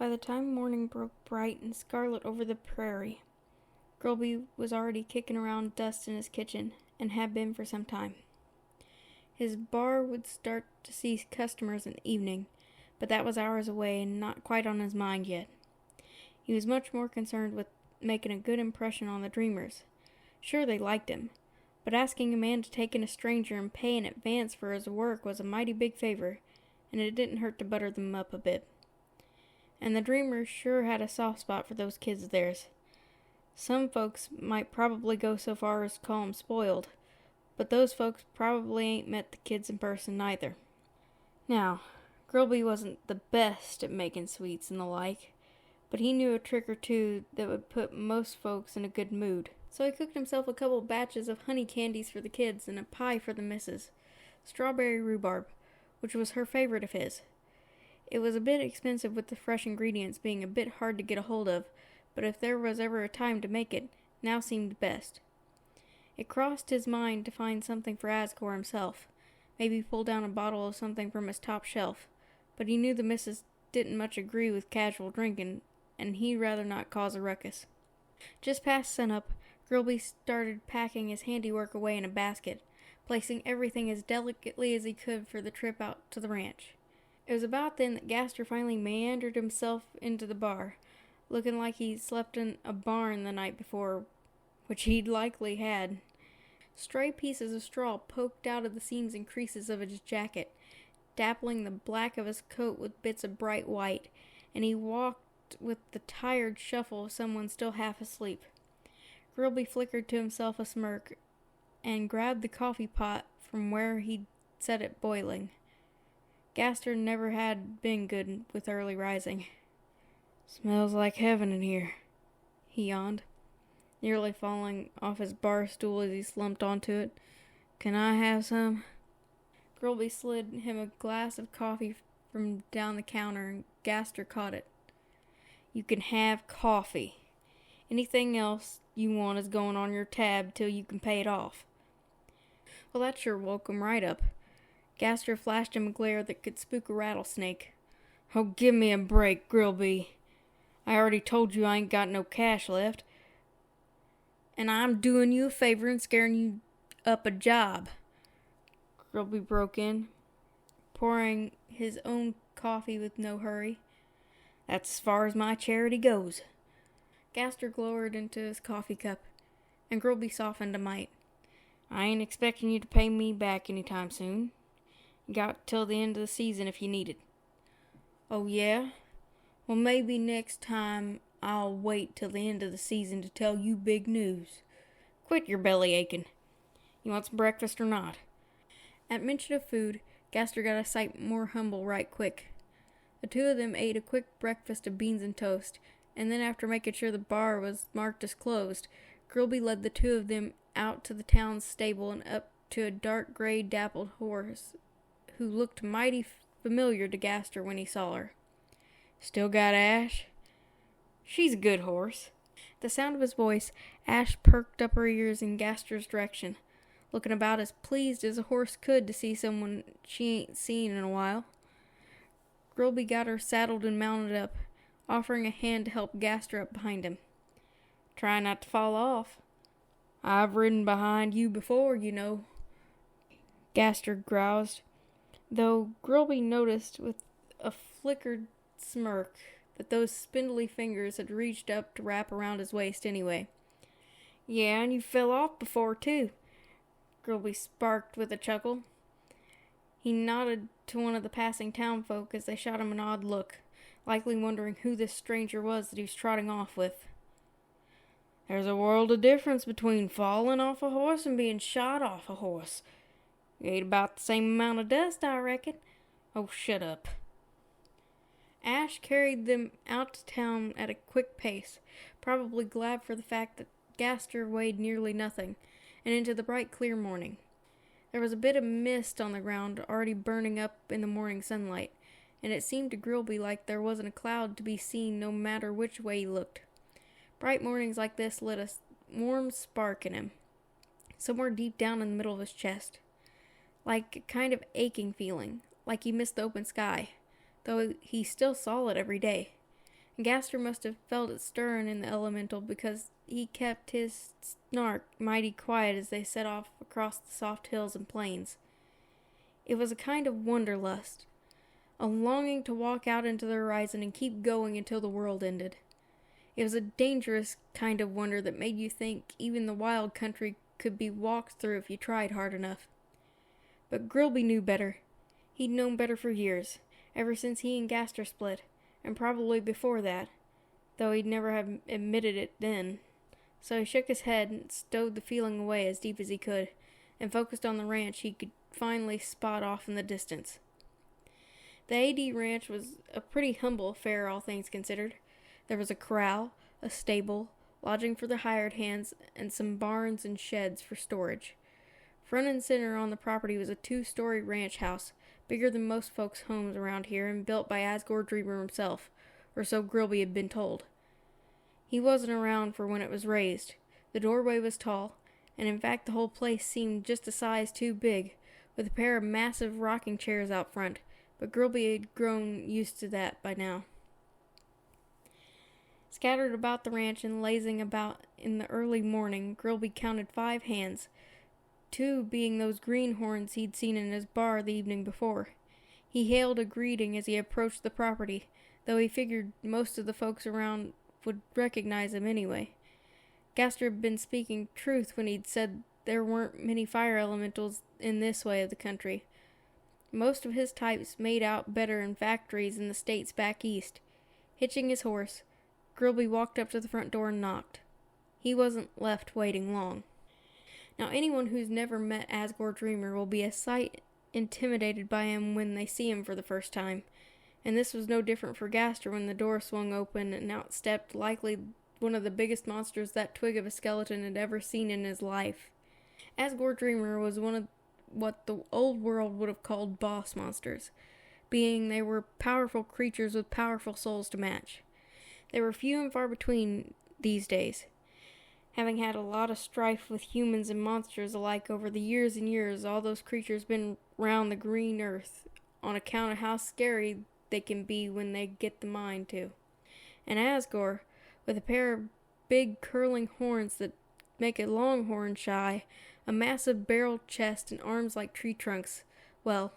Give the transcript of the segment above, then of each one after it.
By the time morning broke bright and scarlet over the prairie, Grilby was already kicking around dust in his kitchen, and had been for some time. His bar would start to see customers in the evening, but that was hours away and not quite on his mind yet. He was much more concerned with making a good impression on the dreamers. Sure, they liked him, but asking a man to take in a stranger and pay in advance for his work was a mighty big favor, and it didn't hurt to butter them up a bit. And the dreamers sure had a soft spot for those kids of theirs. Some folks might probably go so far as to call 'em spoiled, but those folks probably ain't met the kids in person neither. Now, Grilby wasn't the best at making sweets and the like, but he knew a trick or two that would put most folks in a good mood. So he cooked himself a couple batches of honey candies for the kids and a pie for the missus, strawberry rhubarb, which was her favorite of his. It was a bit expensive with the fresh ingredients being a bit hard to get a hold of, but if there was ever a time to make it, now seemed best. It crossed his mind to find something for Ascor himself, maybe pull down a bottle of something from his top shelf, but he knew the missus didn't much agree with casual drinking, and he'd rather not cause a ruckus. Just past sunup, Grilby started packing his handiwork away in a basket, placing everything as delicately as he could for the trip out to the ranch. It was about then that Gaster finally meandered himself into the bar, looking like he slept in a barn the night before, which he'd likely had. Stray pieces of straw poked out of the seams and creases of his jacket, dappling the black of his coat with bits of bright white, and he walked with the tired shuffle of someone still half asleep. Grilby flickered to himself a smirk, and grabbed the coffee pot from where he'd set it boiling. Gaster never had been good with early rising. "Smells like heaven in here," he yawned, nearly falling off his bar stool as he slumped onto it. "Can I have some?" Grilby slid him a glass of coffee from down the counter, and Gaster caught it. "You can have coffee. Anything else you want is going on your tab till you can pay it off." Well, that sure woke him right up. Gaster flashed him a glare that could spook a rattlesnake. "Oh, give me a break, Grilby. I already told you I ain't got no cash left. And I'm doing you a favor and scaring you up a job," Grilby broke in, pouring his own coffee with no hurry. "That's as far as my charity goes." Gaster glowered into his coffee cup, and Grilby softened a mite. "I ain't expecting you to pay me back any time soon. You got till the end of the season if you need it." "Oh, yeah? Well, maybe next time I'll wait till the end of the season to tell you big news. Quit your belly aching. You want some breakfast or not?" At mention of food, Gaster got a sight more humble right quick. The two of them ate a quick breakfast of beans and toast, and then after making sure the bar was marked as closed, Grilby led the two of them out to the town's stable and up to a dark gray dappled horse, who looked mighty familiar to Gaster when he saw her. "Still got Ash?" "She's a good horse." At the sound of his voice, Ash perked up her ears in Gaster's direction, looking about as pleased as a horse could to see someone she ain't seen in a while. Grilby got her saddled and mounted up, offering a hand to help Gaster up behind him. "Try not to fall off. I've ridden behind you before, you know," Gaster groused, though Grilby noticed with a flickered smirk that those spindly fingers had reached up to wrap around his waist anyway. "Yeah, and you fell off before, too," Grilby sparked with a chuckle. He nodded to one of the passing townfolk as they shot him an odd look, likely wondering who this stranger was that he was trotting off with. "There's a world of difference between falling off a horse and being shot off a horse. You ate about the same amount of dust, I reckon. Oh, shut up." Ash carried them out to town at a quick pace, probably glad for the fact that Gaster weighed nearly nothing, and into the bright clear morning. There was a bit of mist on the ground already burning up in the morning sunlight, and it seemed to Grilby like there wasn't a cloud to be seen no matter which way he looked. Bright mornings like this lit a warm spark in him, somewhere deep down in the middle of his chest. Like a kind of aching feeling, like he missed the open sky, though he still saw it every day. and Gaster must have felt it stirring in the elemental, because he kept his snark mighty quiet as they set off across the soft hills and plains. It was a kind of wanderlust, a longing to walk out into the horizon and keep going until the world ended. It was a dangerous kind of wonder that made you think even the wild country could be walked through if you tried hard enough. But Grilby knew better. He'd known better for years, ever since he and Gaster split, and probably before that, though he'd never have admitted it then. So he shook his head and stowed the feeling away as deep as he could, and focused on the ranch he could finally spot off in the distance. The A.D. ranch was a pretty humble affair, all things considered. There was a corral, a stable, lodging for the hired hands, and some barns and sheds for storage. Front and center on the property was a 2-story ranch house, bigger than most folks' homes around here, and built by Asgore Dreamer himself, or so Grilby had been told. He wasn't around for when it was raised. The doorway was tall, and in fact the whole place seemed just a size too big, with a pair of massive rocking chairs out front, but Grilby had grown used to that by now. Scattered about the ranch and lazing about in the early morning, Grilby counted 5 hands, 2 being those greenhorns he'd seen in his bar the evening before. He hailed a greeting as he approached the property, though he figured most of the folks around would recognize him anyway. Gaster had been speaking truth when he'd said there weren't many fire elementals in this way of the country. Most of his types made out better in factories in the states back east. Hitching his horse, Grilby walked up to the front door and knocked. He wasn't left waiting long. Now anyone who's never met Asgore Dreamer will be a sight intimidated by him when they see him for the first time, and this was no different for Gaster when the door swung open and out stepped likely one of the biggest monsters that twig of a skeleton had ever seen in his life. Asgore Dreamer was one of what the old world would have called boss monsters, being they were powerful creatures with powerful souls to match. They were few and far between these days. Having had a lot of strife with humans and monsters alike over the years and years, all those creatures been round the green earth on account of how scary they can be when they get the mind to. And Asgore, with a pair of big curling horns that make a longhorn shy, a massive barreled chest and arms like tree trunks, well,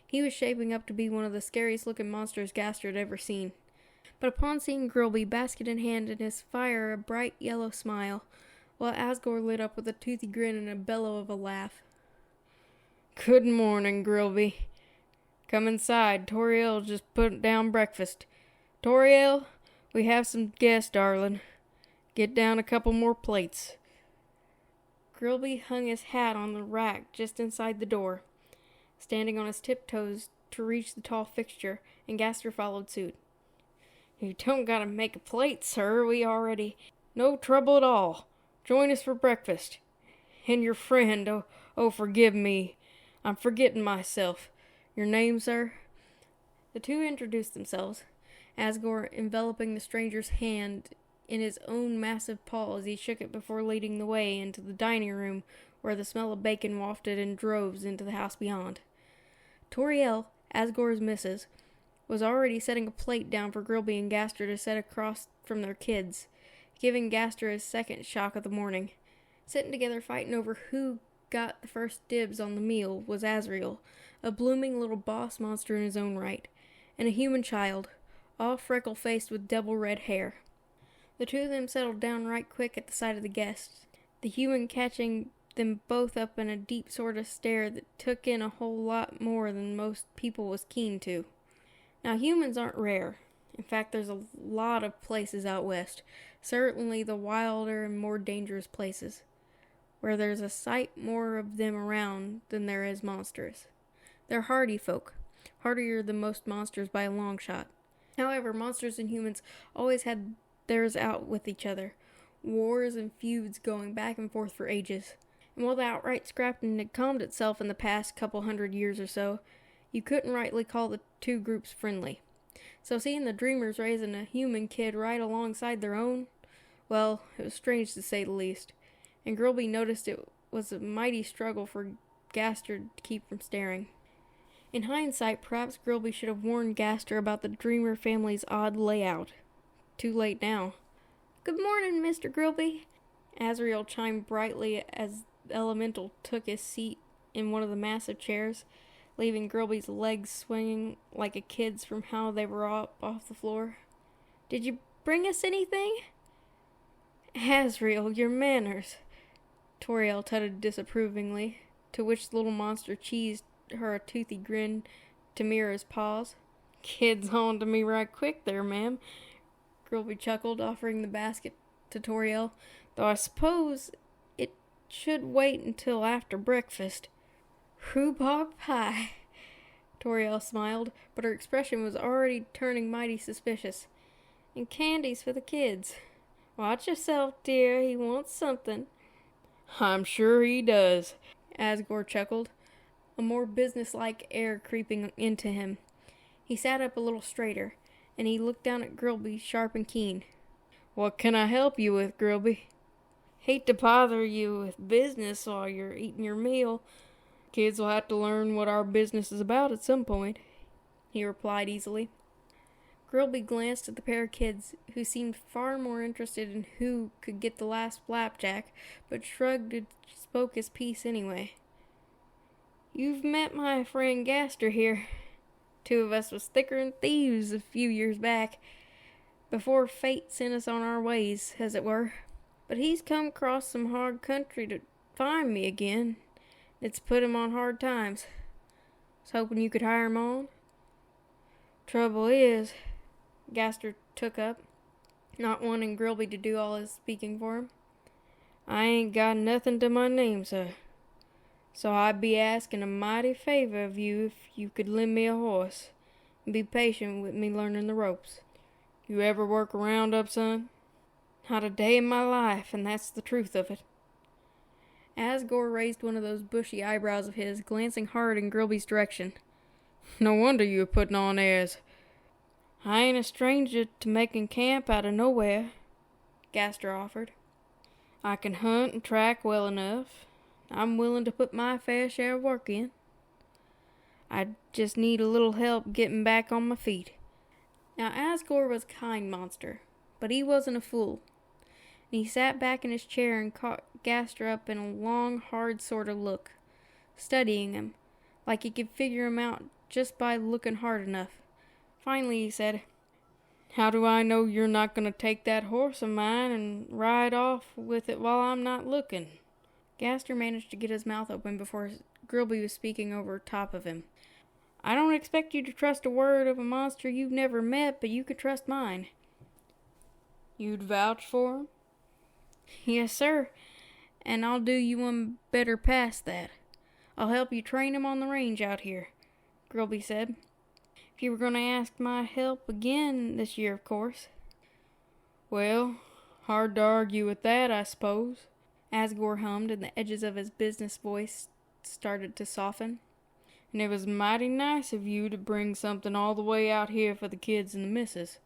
he was shaping up to be one of the scariest looking monsters Gaster had ever seen. But upon seeing Grilby, basket in hand, and his fire a bright yellow smile, while Asgore lit up with a toothy grin and a bellow of a laugh. "Good morning, Grilby. Come inside. Toriel's just put down breakfast. Toriel, we have some guests, darling. Get down a couple more plates." Grilby hung his hat on the rack just inside the door, standing on his tiptoes to reach the tall fixture, and Gaster followed suit. "You don't gotta make a plate, sir. We already... No trouble at all. Join us for breakfast. And your friend, oh, forgive me. I'm forgetting myself. Your name, sir?" The two introduced themselves, Asgore enveloping the stranger's hand in his own massive paw as he shook it before leading the way into the dining room, where the smell of bacon wafted in droves into the house beyond. Toriel, Asgore's missus, was already setting a plate down for Grilby and Gaster to set across from their kids, giving Gaster his second shock of the morning. Sitting together fighting over who got the first dibs on the meal was Azrael, a blooming little boss monster in his own right, and a human child, all freckle-faced with double-red hair. The two of them settled down right quick at the sight of the guests, the human catching them both up in a deep sort of stare that took in a whole lot more than most people was keen to. Now, humans aren't rare. In fact, there's a lot of places out west, certainly the wilder and more dangerous places, where there's a sight more of them around than there is monsters. They're hardy folk, hardier than most monsters by a long shot. However, monsters and humans always had theirs out with each other, wars and feuds going back and forth for ages. And while the outright scrapping had calmed itself in the past couple hundred years or so, you couldn't rightly call the two groups friendly. So seeing the Dreamers raising a human kid right alongside their own, well, it was strange to say the least, and Grilby noticed it was a mighty struggle for Gaster to keep from staring. In hindsight, perhaps Grilby should have warned Gaster about the Dreamer family's odd layout. too late now. "Good morning, Mr. Grilby." Azrael chimed brightly as the elemental took his seat in one of the massive chairs, leaving Grilby's legs swinging like a kid's from how they were up off the floor. "Did you bring us anything?" "Azrael, your manners," Toriel tutted disapprovingly, to which the little monster cheesed her a toothy grin to mirror his paws. "Kid's on to me right quick there, ma'am," Grilby chuckled, offering the basket to Toriel, "though I suppose it should wait until after breakfast." "Rhubarb pie," Toriel smiled, but her expression was already turning mighty suspicious. "And candies for the kids. Watch yourself, dear, he wants something." "I'm sure he does," Asgore chuckled, a more businesslike air creeping into him. He sat up a little straighter, and he looked down at Grilby, sharp and keen. "What can I help you with, Grilby?" "Hate to bother you with business while you're eating your meal. Kids will have to learn what our business is about at some point," he replied easily. Grilby glanced at the pair of kids, who seemed far more interested in who could get the last flapjack, but shrugged and spoke his piece anyway. "You've met my friend Gaster here. Two of us was thicker than thieves a few years back, before fate sent us on our ways, as it were. But he's come across some hard country to find me again. It's put him on hard times. Was hoping you could hire him on." "Trouble is," Gaster took up, not wanting Grilby to do all his speaking for him, "I ain't got nothing to my name, sir. So I'd be asking a mighty favor of you if you could lend me a horse, and be patient with me learning the ropes. You ever work a roundup, son?" "Not a day in my life, and that's the truth of it." Asgore raised one of those bushy eyebrows of his, glancing hard in Grilby's direction. "No wonder you were putting on airs." "I ain't a stranger to making camp out of nowhere," Gaster offered. "I can hunt and track well enough. I'm willing to put my fair share of work in. I just need a little help getting back on my feet." Now Asgore was a kind monster, but he wasn't a fool, and he sat back in his chair and caught Gaster up in a long, hard sort of look, studying him, like he could figure him out just by looking hard enough. Finally he said, "How do I know you're not going to take that horse of mine and ride off with it while I'm not looking?" Gaster managed to get his mouth open before Grilby was speaking over top of him. "I don't expect you to trust a word of a monster you've never met, but you could trust mine." "You'd vouch for him?" "Yes, sir, and I'll do you one better past that. I'll help you train him on the range out here," Grilby said. "If you were going to ask my help again this year, of course." "Well, hard to argue with that, I suppose," Asgore hummed, and the edges of his business voice started to soften. "And it was mighty nice of you to bring something all the way out here for the kids and the missus."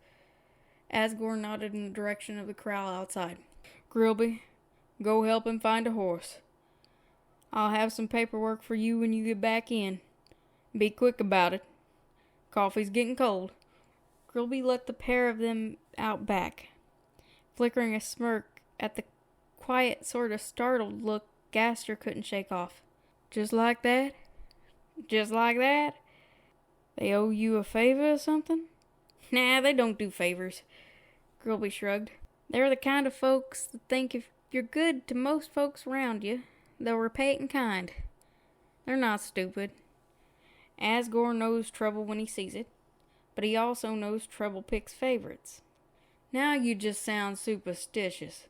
Asgore nodded in the direction of the corral outside. "Grilby, go help him find a horse. I'll have some paperwork for you when you get back in. Be quick about it. Coffee's getting cold." Grilby let the pair of them out back, flickering a smirk at the quiet, sort of startled look Gaster couldn't shake off. "Just like that? Just like that? They owe you a favor or something?" "Nah, they don't do favors," Grilby shrugged. "They're the kind of folks that think if you're good to most folks around you, they'll repay it in kind. They're not stupid. Asgore knows trouble when he sees it, but he also knows trouble picks favorites." "Now you just sound superstitious."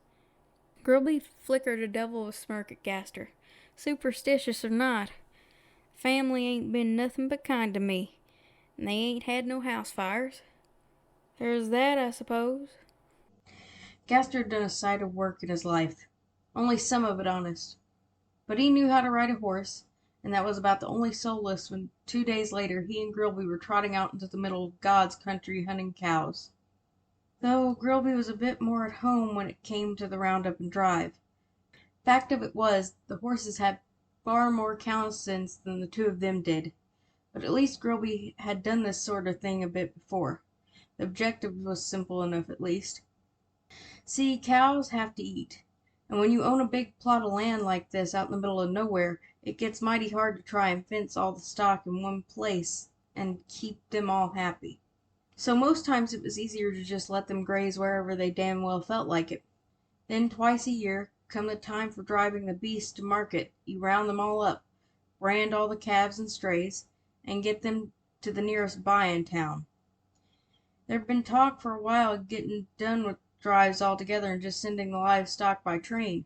Grilby flickered a devil of a smirk at Gaster. "Superstitious or not, family ain't been nothing but kind to me, and they ain't had no house fires. There's that, I suppose." Gaster had done a sight of work in his life, only some of it honest. But he knew how to ride a horse, and that was about the only solace when 2 days later he and Grilby were trotting out into the middle of God's country hunting cows. Though Grilby was a bit more at home when it came to the roundup and drive. Fact of it was, the horses had far more cow sense than the two of them did, but at least Grilby had done this sort of thing a bit before. The objective was simple enough, at least. See, cows have to eat. And when you own a big plot of land like this out in the middle of nowhere, it gets mighty hard to try and fence all the stock in one place and keep them all happy. So most times it was easier to just let them graze wherever they damn well felt like it. Then twice a year, come the time for driving the beasts to market, you round them all up, brand all the calves and strays, and get them to the nearest buy-in town. There'd been talk for a while of getting done with drives altogether and just sending the livestock by train,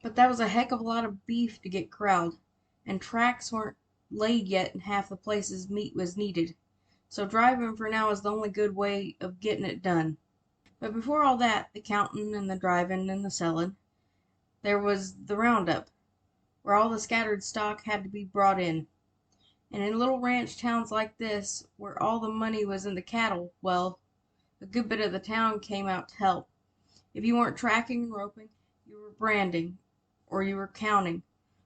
but that was a heck of a lot of beef to get corralled, and tracks weren't laid yet in half the places meat was needed, so driving for now is the only good way of getting it done. But before all that, the counting and the driving and the selling, there was the roundup, where all the scattered stock had to be brought in. And in little ranch towns like this, where all the money was in the cattle, well, a good bit of the town came out to help. If you weren't tracking and roping, you were branding, or you were counting,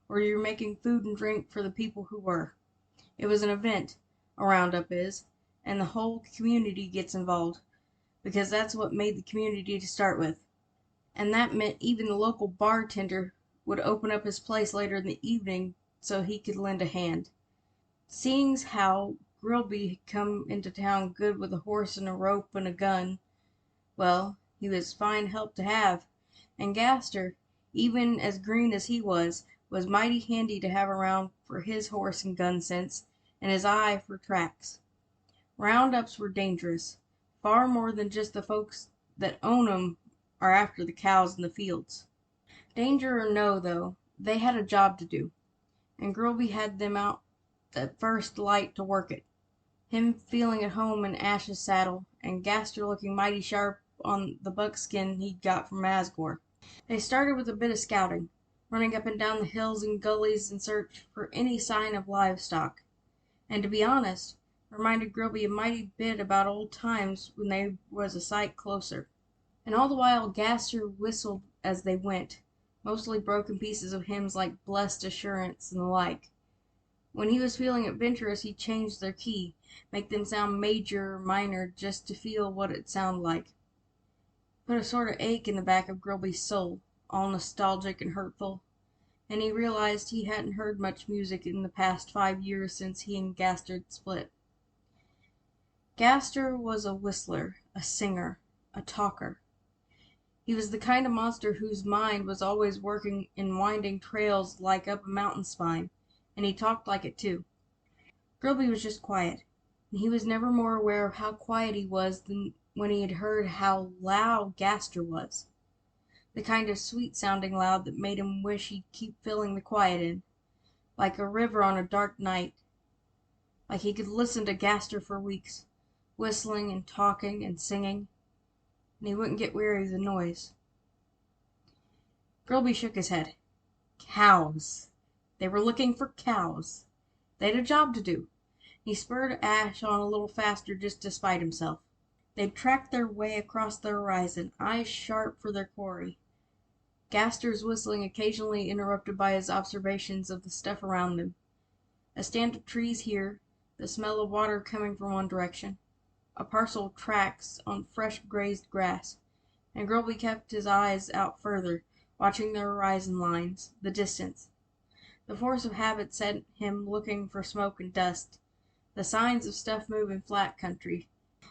or you were making food and drink for the people who were. It was an event, a roundup is, and the whole community gets involved, because that's what made the community to start with. And that meant even the local bartender would open up his place later in the evening so he could lend a hand. Seeing how Grilby had come into town good with a horse and a rope and a gun, well, he was fine help to have, and Gaster, even as green as he was mighty handy to have around for his horse and gun sense, and his eye for tracks. Roundups were dangerous, far more than just the folks that own 'em are after the cows in the fields. Danger or no, though, they had a job to do, and Grilby had them out at first light to work it, him feeling at home in Ash's saddle, and Gaster looking mighty sharp on the buckskin he'd got from Asgore. They started with a bit of scouting, running up and down the hills and gullies in search for any sign of livestock, and to be honest, reminded Grilby a mighty bit about old times when they was a sight closer. And all the while Gaster whistled as they went, mostly broken pieces of hymns like Blessed Assurance and the like. When he was feeling adventurous he'd change their key, make them sound major or minor just to feel what it'd sound like. Put a sort of ache in the back of Grilby's soul, all nostalgic and hurtful, and he realized he hadn't heard much music in the past 5 years since he and Gaster'd split. Gaster was a whistler, a singer, a talker. He was the kind of monster whose mind was always working in winding trails like up a mountain spine, and he talked like it too. Grilby was just quiet, and he was never more aware of how quiet he was than when he had heard how loud Gaster was. The kind of sweet-sounding loud that made him wish he'd keep filling the quiet in, like a river on a dark night. Like he could listen to Gaster for weeks, whistling and talking and singing, and he wouldn't get weary of the noise. Grilby shook his head. Cows. They were looking for cows. They'd a job to do. He spurred Ash on a little faster just to spite himself. They'd tracked their way across the horizon, eyes sharp for their quarry. Gaster's whistling occasionally interrupted by his observations of the stuff around them. A stand of trees here, the smell of water coming from one direction, a parcel of tracks on fresh grazed grass, and Grilby kept his eyes out further, watching the horizon lines, the distance. The force of habit sent him looking for smoke and dust, the signs of stuff moving flat country.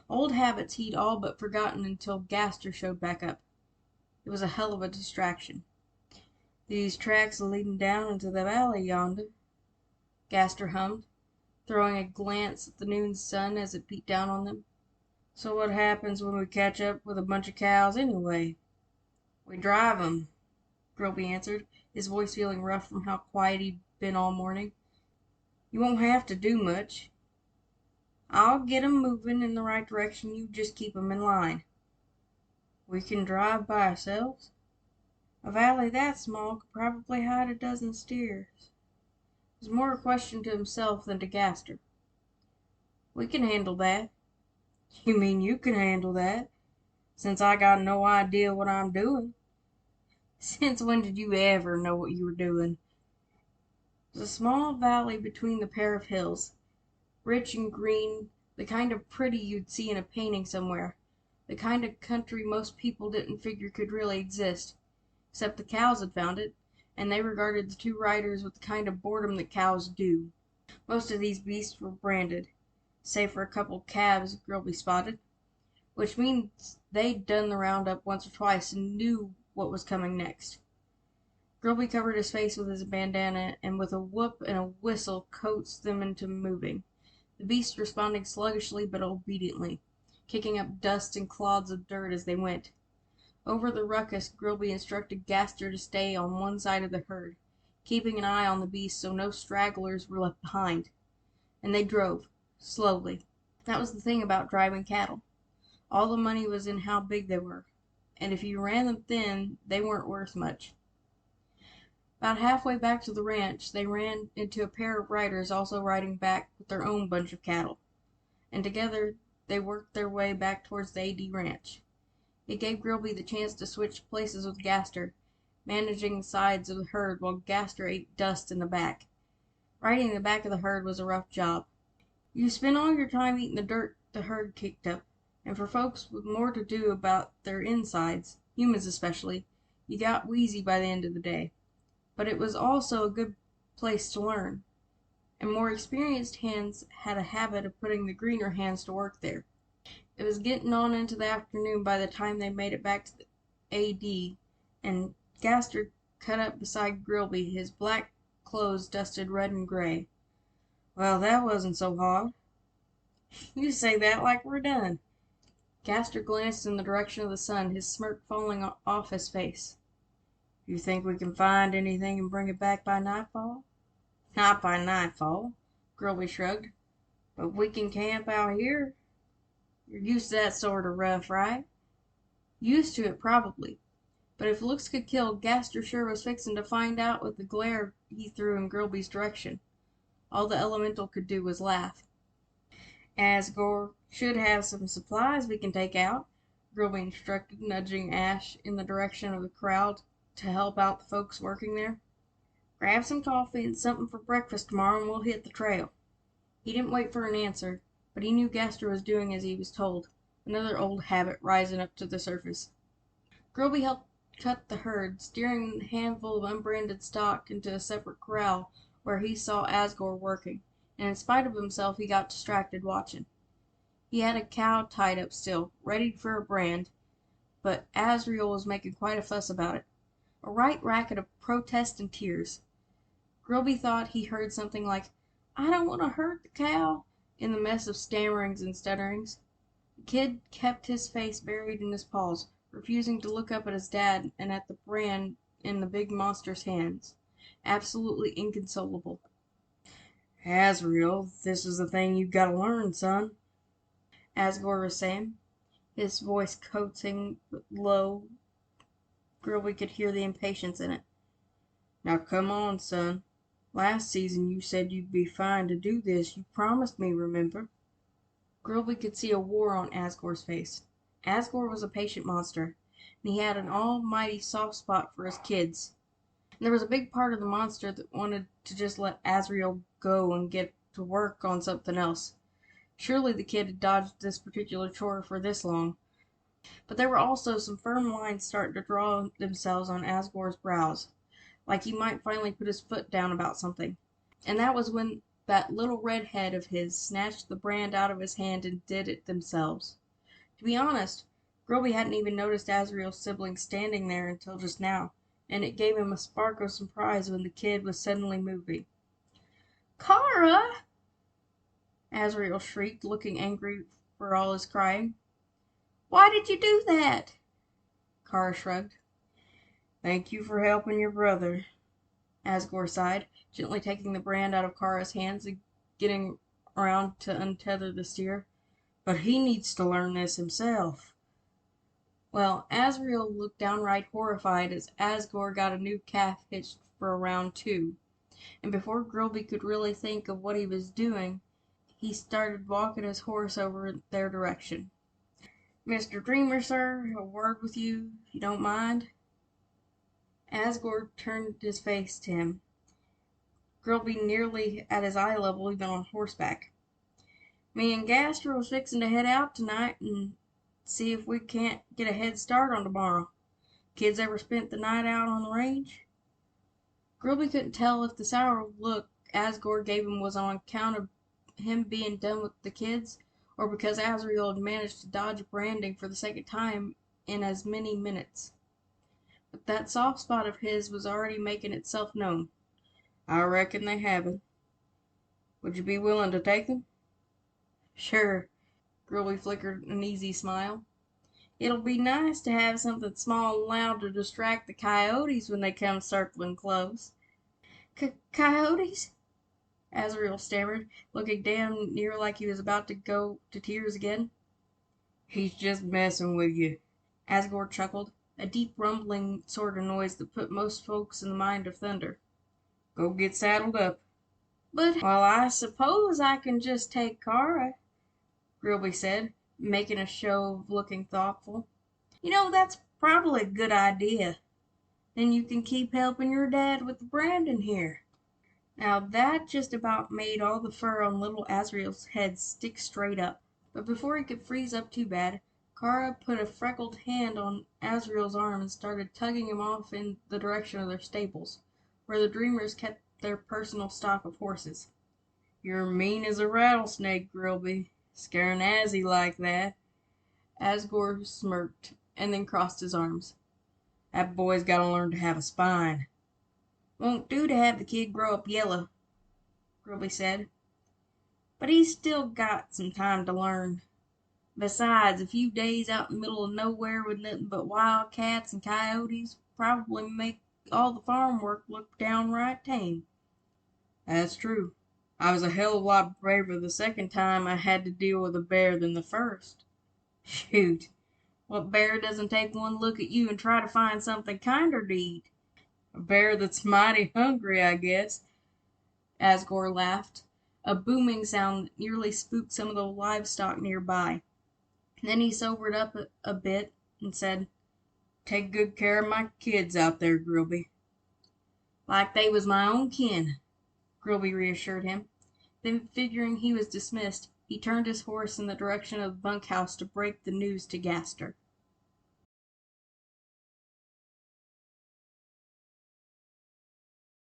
Old habits he'd all but forgotten until Gaster showed back up. It was a hell of a distraction. These tracks leading down into the valley yonder, Gaster hummed, throwing a glance at the noon sun as it beat down on them. So what happens when we catch up with a bunch of cows anyway? We drive 'em, Grilby answered, his voice feeling rough from how quiet he'd been all morning. You won't have to do much. I'll get 'em moving in the right direction, you just keep 'em in line. We can drive by ourselves. A valley that small could probably hide a dozen steers. It was more a question to himself than to Gaster. We can handle that. You mean you can handle that, since I got no idea what I'm doing? Since when did you ever know what you were doing? There's a small valley between the pair of hills, rich and green the kind of pretty you'd see in a painting somewhere, the kind of country most people didn't figure could really exist, except the cows had found it, and they regarded the two riders with the kind of boredom that cows do. Most of these beasts were branded, save for a couple calves Grilby spotted, which means they'd done the roundup once or twice and knew what was coming next. Grilby covered his face with his bandana and with a whoop and a whistle coaxed them into moving, the beasts responding sluggishly but obediently, kicking up dust and clods of dirt as they went. Over the ruckus, Grilby instructed Gaster to stay on one side of the herd, keeping an eye on the beasts so no stragglers were left behind. And they drove, slowly. That was the thing about driving cattle. All the money was in how big they were, and if you ran them thin, they weren't worth much. About halfway back to the ranch, they ran into a pair of riders also riding back with their own bunch of cattle, and together they worked their way back towards the AD ranch. It gave Grilby the chance to switch places with Gaster, managing the sides of the herd while Gaster ate dust in the back. Riding the back of the herd was a rough job. You spend all your time eating the dirt the herd kicked up, and for folks with more to do about their insides, humans especially, you got wheezy by the end of the day. But it was also a good place to learn, and more experienced hands had a habit of putting the greener hands to work there. It was getting on into the afternoon by the time they made it back to the AD, and Gaster cut up beside Grilby, his black clothes dusted red and gray. "Well, that wasn't so hard." "You say that like we're done." Gaster glanced in the direction of the sun, his smirk falling off his face. "You think we can find anything and bring it back by nightfall?" "Not by nightfall," Grilby shrugged, "but we can camp out here. You're used to that sort of rough, right?" Used to it, probably. But if looks could kill, Gaster sure was fixing to find out with the glare he threw in Grilby's direction. All the elemental could do was laugh. "Asgore should have some supplies we can take out," Grilby instructed, nudging Ash in the direction of the crowd to help out the folks working there. "Grab some coffee and something for breakfast tomorrow, and we'll hit the trail." He didn't wait for an answer, but he knew Gaster was doing as he was told, another old habit rising up to the surface. Grilby helped cut the herd, steering a handful of unbranded stock into a separate corral where he saw Asgore working, and in spite of himself he got distracted watching. He had a cow tied up still, ready for a brand, but Asriel was making quite a fuss about it. A right racket of protest and tears. Grilby thought he heard something like, "I don't want to hurt the cow," in the mess of stammerings and stutterings. The kid kept his face buried in his paws, refusing to look up at his dad and at the brand in the big monster's hands, absolutely inconsolable. "Asriel, this is the thing you've got to learn, son," Asgore was saying, his voice coaxing but low. Grilby could hear the impatience in it. "Now come on, son. Last season you said you'd be fine to do this. You promised me, remember?" Grilby could see a war on Asgore's face. Asgore was a patient monster, and he had an almighty soft spot for his kids. And there was a big part of the monster that wanted to just let Asriel go and get to work on something else. Surely the kid had dodged this particular chore for this long. But there were also some firm lines starting to draw themselves on Asgore's brows, like he might finally put his foot down about something. And that was when that little red head of his snatched the brand out of his hand and did it themselves. To be honest, Grilby hadn't even noticed Asriel's sibling standing there until just now, and it gave him a spark of surprise when the kid was suddenly moving. "Kara!" Asriel shrieked, looking angry for all his crying. "Why did you do that?" Kara shrugged. "Thank you for helping your brother," Asgore sighed, gently taking the brand out of Kara's hands and getting around to untether the steer. "But he needs to learn this himself." Well, Asriel looked downright horrified as Asgore got a new calf hitched for a round two, and before Grilby could really think of what he was doing, he started walking his horse over their direction. "Mr. Dreamer, sir, a word with you, if you don't mind." Asgore turned his face to him, Grilby nearly at his eye level even on horseback. Me and Gaster was fixing to head out tonight and see if we can't get a head start on tomorrow. Kids ever spent the night out on the range?" Grilby couldn't tell if the sour look Asgore gave him was on account of him being done with the kids, or because Azrael had managed to dodge branding for the second time in as many minutes. But that soft spot of his was already making itself known. "I reckon they haven't. Would you be willing to take them?" "Sure." Grilby flickered an easy smile. "It'll be nice to have something small and loud to distract the coyotes when they come circling close." "Coyotes?" Azrael stammered, looking damn near like he was about to go to tears again. "He's just messing with you," Asgore chuckled, a deep rumbling sort of noise that put most folks in the mind of thunder. "Go get saddled up." "But well, I suppose I can just take Kara," Grilby said, making a show of looking thoughtful. That's probably a good idea. Then you can keep helping your dad with Brandon here." Now that just about made all the fur on little Azrael's head stick straight up. But before he could freeze up too bad, Kara put a freckled hand on Azrael's arm and started tugging him off in the direction of their stables, where the Dreamers kept their personal stock of horses. "You're mean as a rattlesnake, Grilby, scaring Azzy like that." Asgore smirked, and then crossed his arms. "That boy's got to learn to have a spine." "Won't do to have the kid grow up yellow," Grilby said. "But he's still got some time to learn. Besides, a few days out in the middle of nowhere with nothing but wildcats and coyotes probably make all the farm work look downright tame." "That's true. I was a hell of a lot braver the second time I had to deal with a bear than the first." "Shoot! What bear doesn't take one look at you and try to find something kinder to eat?" "A bear that's mighty hungry, I guess." Asgore laughed, a booming sound that nearly spooked some of the livestock nearby. Then he sobered up a bit and said, "Take good care of my kids out there, Grilby." "Like they was my own kin," Grilby reassured him. Then, figuring he was dismissed, he turned his horse in the direction of the bunkhouse to break the news to Gaster.